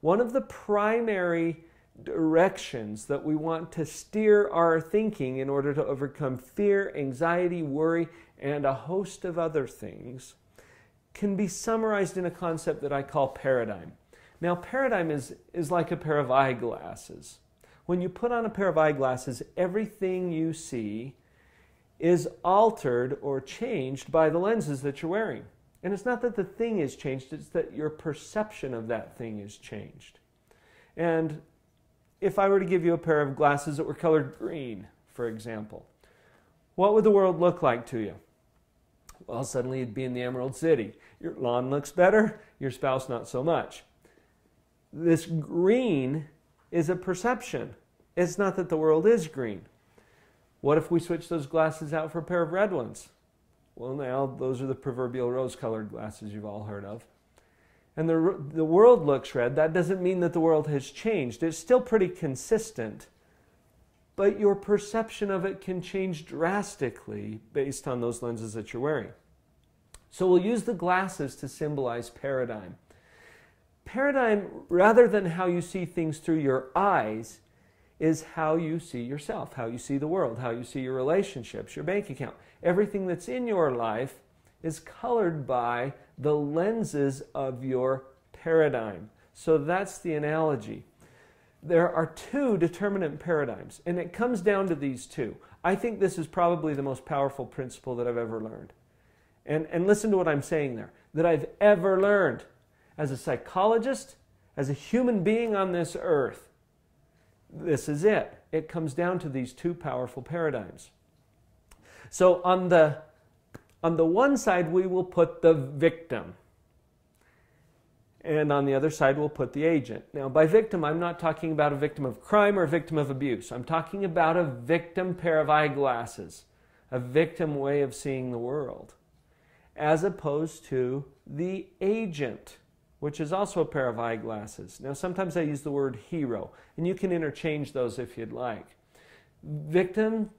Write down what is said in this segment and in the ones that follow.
One of the primary directions that we want to steer our thinking in order to overcome fear, anxiety, worry, and a host of other things can be summarized in a concept that I call paradigm. Now, paradigm is like a pair of eyeglasses. When you put on a pair of eyeglasses, everything you see is altered or changed by the lenses that you're wearing. And it's not that the thing is changed, it's that your perception of that thing is changed. And if I were to give you a pair of glasses that were colored green, for example, what would the world look like to you? Well, suddenly you'd be in the Emerald City. Your lawn looks better, your spouse not so much. This green is a perception. It's not that the world is green. What if we switch those glasses out for a pair of red ones? Well, now those are the proverbial rose-colored glasses you've all heard of. And the world looks red. That doesn't mean that the world has changed. It's still pretty consistent. But your perception of it can change drastically based on those lenses that you're wearing. So we'll use the glasses to symbolize paradigm. Paradigm, rather than how you see things through your eyes, is how you see yourself, how you see the world, how you see your relationships, your bank account. Everything that's in your life is colored by the lenses of your paradigm. So that's the analogy. There are two determinant paradigms, and it comes down to these two. I think this is probably the most powerful principle that I've ever learned. And listen to what I'm saying there, that I've ever learned. As a psychologist, as a human being on this earth, this is it. It comes down to these two powerful paradigms. So on the one side, we will put the victim. And on the other side, we'll put the agent. Now, by victim, I'm not talking about a victim of crime or a victim of abuse. I'm talking about a victim pair of eyeglasses, a victim way of seeing the world, as opposed to the agent, which is also a pair of eyeglasses. Now, sometimes I use the word hero, and you can interchange those if you'd like. Victim,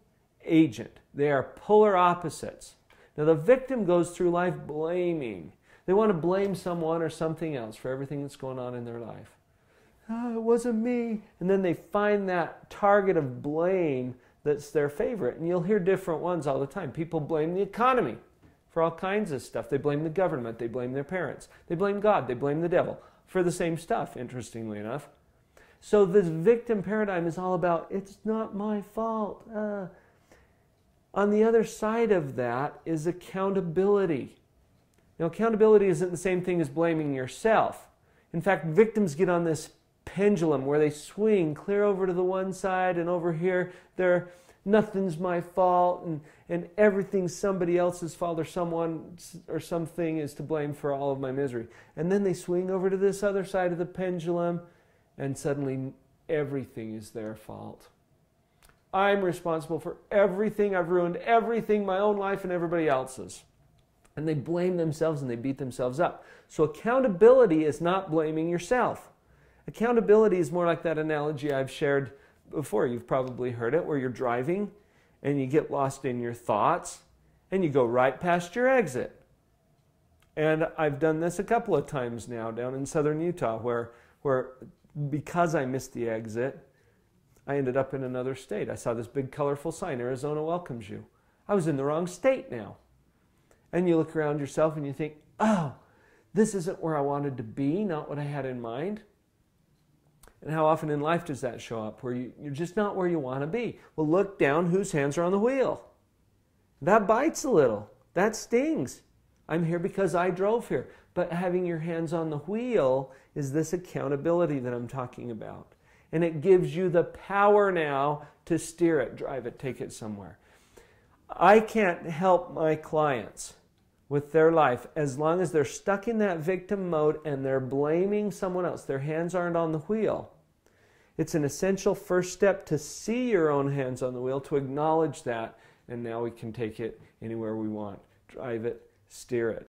agent, they are polar opposites. Now, the victim goes through life blaming. They want to blame someone or something else for everything that's going on in their life. Oh, it wasn't me. And then they find that target of blame that's their favorite. And you'll hear different ones all the time. People blame the economy for all kinds of stuff. They blame the government. They blame their parents. They blame God. They blame the devil for the same stuff, interestingly enough. So this victim paradigm is all about, it's not my fault. On the other side of that is accountability. Now, accountability isn't the same thing as blaming yourself. In fact, victims get on this pendulum where they swing clear over to the one side, and over here, nothing's my fault, and everything's somebody else's fault, or someone or something is to blame for all of my misery. And then they swing over to this other side of the pendulum, and suddenly everything is their fault. I'm responsible for everything. I've ruined everything, my own life and everybody else's. And they blame themselves and they beat themselves up. So accountability is not blaming yourself. Accountability is more like that analogy I've shared before. You've probably heard it, where you're driving and you get lost in your thoughts and you go right past your exit. And I've done this a couple of times now down in southern Utah where because I missed the exit, I ended up in another state. I saw this big colorful sign, Arizona welcomes you. I was in the wrong state now. And you look around yourself and you think, oh, this isn't where I wanted to be, not what I had in mind. And how often in life does that show up, where you're just not where you want to be? Well, look down whose hands are on the wheel. That bites a little. That stings. I'm here because I drove here. But having your hands on the wheel is this accountability that I'm talking about. And it gives you the power now to steer it, drive it, take it somewhere. I can't help my clients with their life as long as they're stuck in that victim mode and they're blaming someone else. Their hands aren't on the wheel. It's an essential first step to see your own hands on the wheel, to acknowledge that, and now we can take it anywhere we want. Drive it, steer it.